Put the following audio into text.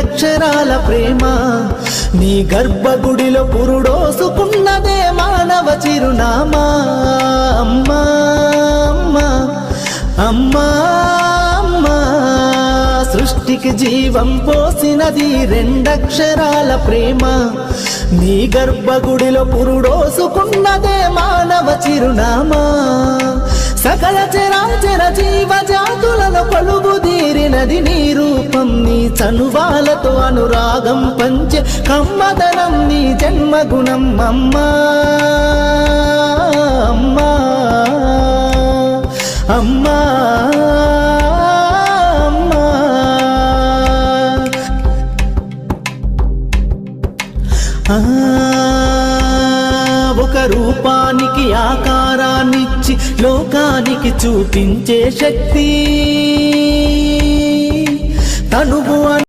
రెండక్షరాల ప్రేమ నీ గర్భగుడిలో పురుడోసుకున్నదే మానవ చిరునామా అమ్మా అమ్మా అమ్మా అమ్మా సృష్టికి జీవం పోసినది రెండక్షరాల ప్రేమ నీ గర్భగుడిలో పురుడోసుకున్నదే మానవ చిరునామా సకల చరాచర జీవ జాతులను కొలుగుదీరినది నీ రూపం నీ చనువాలతో అనురాగం పంచే కమ్మదనం నీ జన్మగుణం అమ్మా అమ్మా అమ్మా ఒక రూపానికి ఆకారాన్నిచ్చి లోకానికి చూపించే శక్తి తనువు